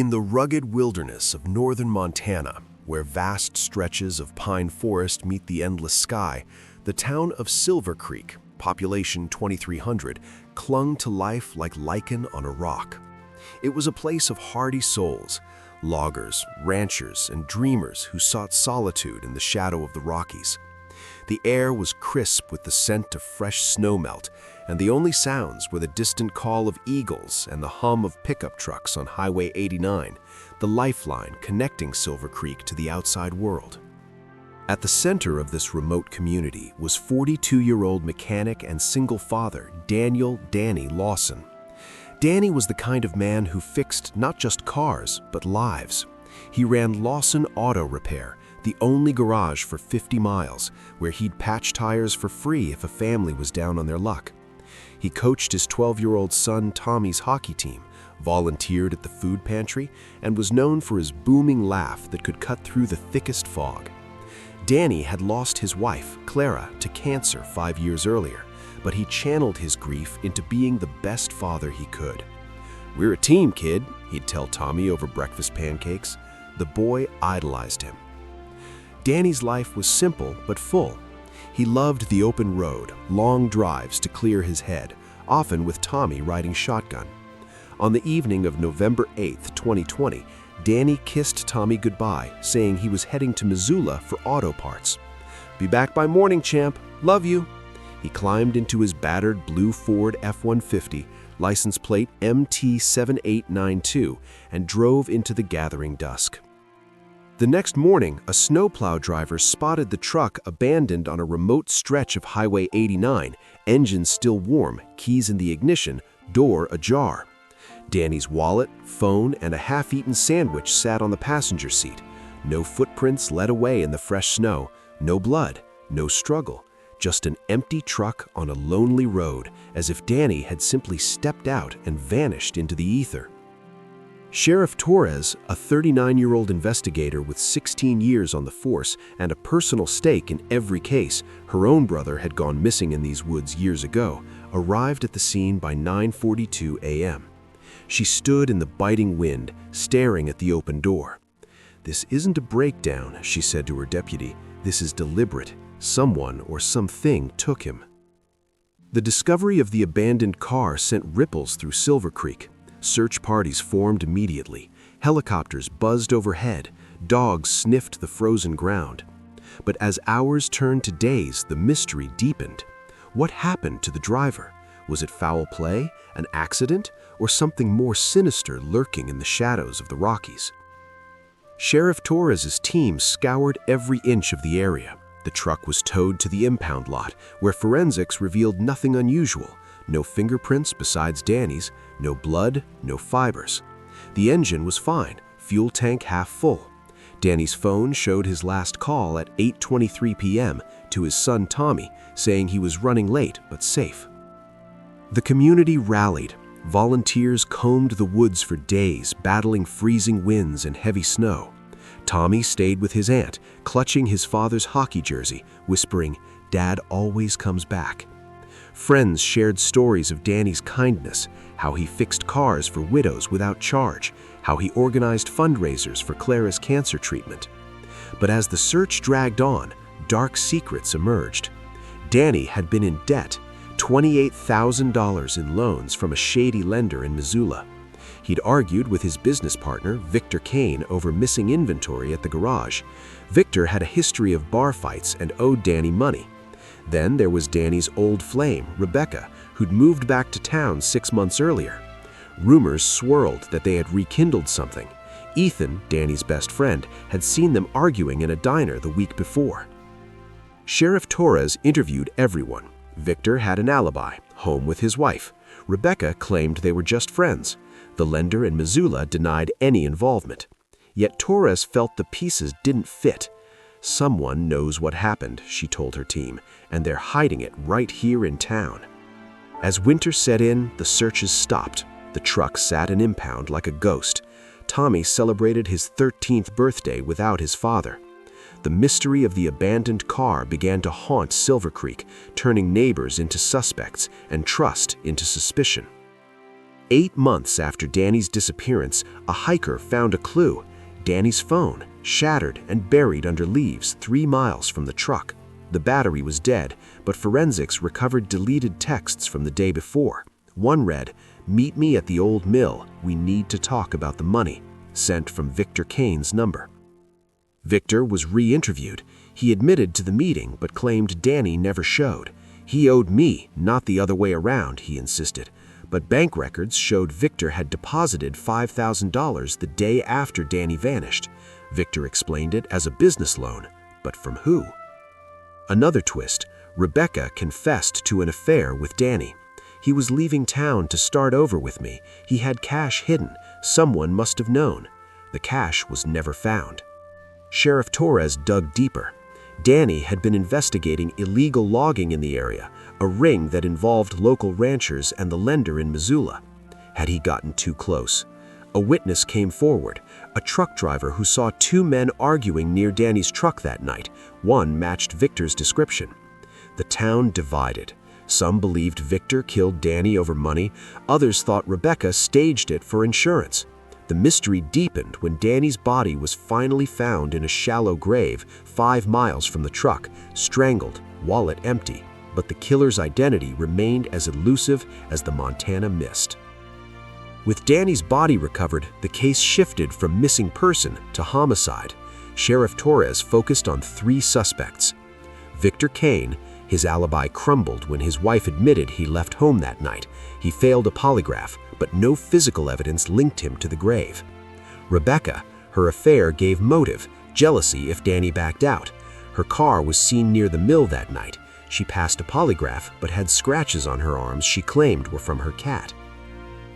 In the rugged wilderness of northern Montana, where vast stretches of pine forest meet the endless sky, the town of Silver Creek, population 2,300, clung to life like lichen on a rock. It was a place of hardy souls, loggers, ranchers, and dreamers who sought solitude in the shadow of the Rockies. The air was crisp with the scent of fresh snowmelt, and the only sounds were the distant call of eagles and the hum of pickup trucks on Highway 89, the lifeline connecting Silver Creek to the outside world. At the center of this remote community was 42-year-old mechanic and single father Danny Lawson. Danny was the kind of man who fixed not just cars, but lives. He ran Lawson Auto Repair, the only garage for 50 miles, where he'd patch tires for free if a family was down on their luck. He coached his 12-year-old son Tommy's hockey team, volunteered at the food pantry, and was known for his booming laugh that could cut through the thickest fog. Danny had lost his wife, Clara, to cancer 5 years earlier, but he channeled his grief into being the best father he could. "We're a team, kid," he'd tell Tommy over breakfast pancakes. The boy idolized him. Danny's life was simple but full. He loved the open road, long drives to clear his head, often with Tommy riding shotgun. On the evening of November 8, 2020, Danny kissed Tommy goodbye, saying he was heading to Missoula for auto parts. "Be back by morning, champ. Love you." He climbed into his battered blue Ford F-150, license plate MT7892, and drove into the gathering dusk. The next morning, a snowplow driver spotted the truck abandoned on a remote stretch of Highway 89, engine still warm, keys in the ignition, door ajar. Danny's wallet, phone, and a half-eaten sandwich sat on the passenger seat. No footprints led away in the fresh snow, no blood, no struggle, just an empty truck on a lonely road, as if Danny had simply stepped out and vanished into the ether. Sheriff Torres, a 39-year-old investigator with 16 years on the force and a personal stake in every case, her own brother had gone missing in these woods years ago, arrived at the scene by 9:42 a.m. She stood in the biting wind, staring at the open door. "This isn't a breakdown," she said to her deputy. "This is deliberate. Someone or something took him." The discovery of the abandoned car sent ripples through Silver Creek. Search parties formed immediately. Helicopters buzzed overhead. Dogs sniffed the frozen ground. But as hours turned to days, the mystery deepened. What happened to the driver? Was it foul play, an accident, or something more sinister lurking in the shadows of the Rockies? Sheriff Torres's team scoured every inch of the area. The truck was towed to the impound lot, where forensics revealed nothing unusual. No fingerprints besides Danny's, no blood, no fibers. The engine was fine, fuel tank half full. Danny's phone showed his last call at 8:23 p.m. to his son Tommy, saying he was running late but safe. The community rallied. Volunteers combed the woods for days, battling freezing winds and heavy snow. Tommy stayed with his aunt, clutching his father's hockey jersey, whispering, "Dad always comes back." Friends shared stories of Danny's kindness, how he fixed cars for widows without charge, how he organized fundraisers for Clara's cancer treatment. But as the search dragged on, dark secrets emerged. Danny had been in debt, $28,000 in loans from a shady lender in Missoula. He'd argued with his business partner, Victor Kane, over missing inventory at the garage. Victor had a history of bar fights and owed Danny money. Then there was Danny's old flame, Rebecca, who'd moved back to town 6 months earlier. Rumors swirled that they had rekindled something. Ethan, Danny's best friend, had seen them arguing in a diner the week before. Sheriff Torres interviewed everyone. Victor had an alibi, home with his wife. Rebecca claimed they were just friends. The lender in Missoula denied any involvement. Yet Torres felt the pieces didn't fit. "Someone knows what happened," she told her team, "and they're hiding it right here in town." As winter set in, the searches stopped. The truck sat in impound like a ghost. Tommy celebrated his 13th birthday without his father. The mystery of the abandoned car began to haunt Silver Creek, turning neighbors into suspects and trust into suspicion. 8 months after Danny's disappearance, a hiker found a clue: Danny's phone, shattered and buried under leaves 3 miles from the truck. The battery was dead, but forensics recovered deleted texts from the day before. One read, "Meet me at the old mill. We need to talk about the money," sent from Victor Kane's number. Victor was re-interviewed. He admitted to the meeting but claimed Danny never showed. He owed me, not the other way around, he insisted. But bank records showed Victor had deposited $5,000 the day after Danny vanished. Victor explained it as a business loan, but from who? Another twist: Rebecca confessed to an affair with Danny. "He was leaving town to start over with me. He had cash hidden. Someone must have known." The cash was never found. Sheriff Torres dug deeper. Danny had been investigating illegal logging in the area, a ring that involved local ranchers and the lender in Missoula. Had he gotten too close? A witness came forward, a truck driver who saw 2 men arguing near Danny's truck that night. One matched Victor's description. The town divided. Some believed Victor killed Danny over money. Others thought Rebecca staged it for insurance. The mystery deepened when Danny's body was finally found in a shallow grave 5 miles from the truck, strangled, wallet empty. But the killer's identity remained as elusive as the Montana mist. With Danny's body recovered, the case shifted from missing person to homicide. Sheriff Torres focused on 3 suspects. Victor Kane. His alibi crumbled when his wife admitted he left home that night. He failed a polygraph, but no physical evidence linked him to the grave. Rebecca. Her affair gave motive, jealousy if Danny backed out. Her car was seen near the mill that night. She passed a polygraph, but had scratches on her arms she claimed were from her cat.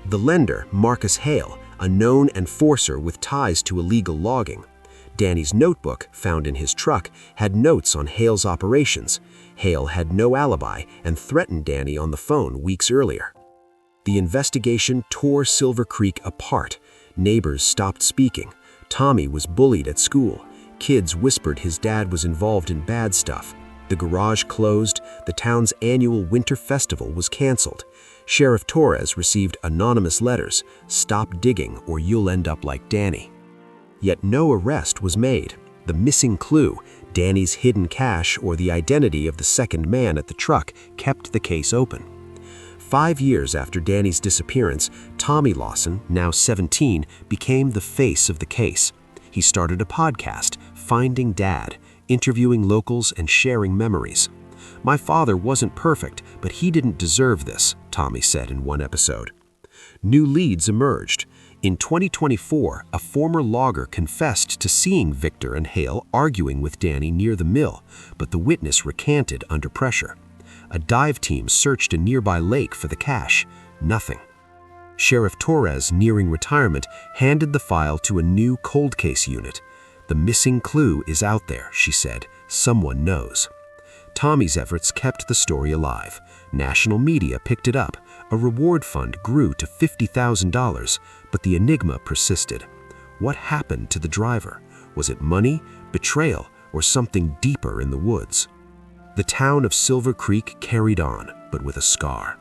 The lender, Marcus Hale, a known enforcer with ties to illegal logging. Danny's notebook, found in his truck, had notes on Hale's operations. Hale had no alibi and threatened Danny on the phone weeks earlier. The investigation tore Silver Creek apart. Neighbors stopped speaking. Tommy was bullied at school. Kids whispered his dad was involved in bad stuff. The garage closed. The town's annual winter festival was canceled. Sheriff Torres received anonymous letters: "Stop digging or you'll end up like Danny." Yet no arrest was made. The missing clue, Danny's hidden cash or the identity of the second man at the truck, kept the case open. 5 years after Danny's disappearance, Tommy Lawson, now 17, became the face of the case. He started a podcast, Finding Dad, interviewing locals and sharing memories. "My father wasn't perfect, but he didn't deserve this," Tommy said in one episode. New leads emerged. In 2024, a former logger confessed to seeing Victor and Hale arguing with Danny near the mill, but the witness recanted under pressure. A dive team searched a nearby lake for the cash. Nothing. Sheriff Torres, nearing retirement, handed the file to a new cold case unit. "The missing clue is out there," she said. "Someone knows." Tommy's efforts kept the story alive. National media picked it up. A reward fund grew to $50,000, but the enigma persisted. What happened to the driver? Was it money, betrayal, or something deeper in the woods? The town of Silver Creek carried on, but with a scar.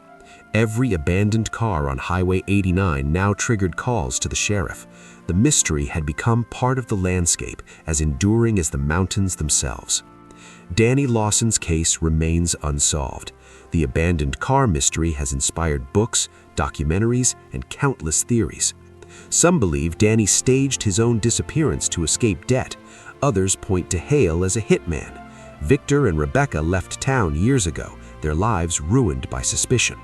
Every abandoned car on Highway 89 now triggered calls to the sheriff. The mystery had become part of the landscape, as enduring as the mountains themselves. Danny Lawson's case remains unsolved. The abandoned car mystery has inspired books, documentaries, and countless theories. Some believe Danny staged his own disappearance to escape debt. Others point to Hale as a hitman. Victor and Rebecca left town years ago, their lives ruined by suspicion.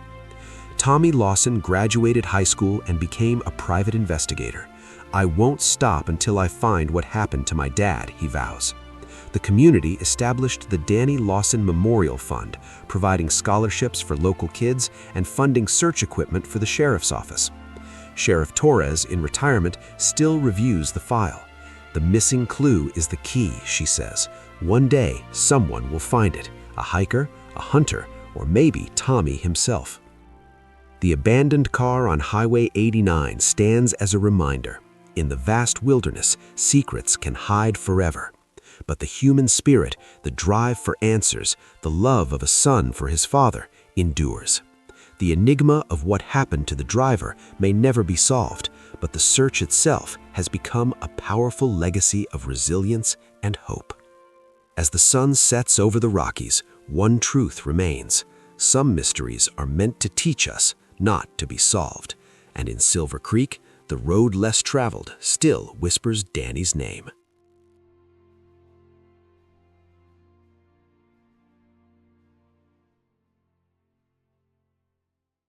Tommy Lawson graduated high school and became a private investigator. "I won't stop until I find what happened to my dad," he vows. The community established the Danny Lawson Memorial Fund, providing scholarships for local kids and funding search equipment for the sheriff's office. Sheriff Torres, in retirement, still reviews the file. "The missing clue is the key," she says. "One day, someone will find it, a hiker, a hunter, or maybe Tommy himself." The abandoned car on Highway 89 stands as a reminder. In the vast wilderness, secrets can hide forever. But the human spirit, the drive for answers, the love of a son for his father, endures. The enigma of what happened to the driver may never be solved, but the search itself has become a powerful legacy of resilience and hope. As the sun sets over the Rockies, one truth remains. Some mysteries are meant to teach us, not to be solved. And in Silver Creek, the road less traveled still whispers Danny's name.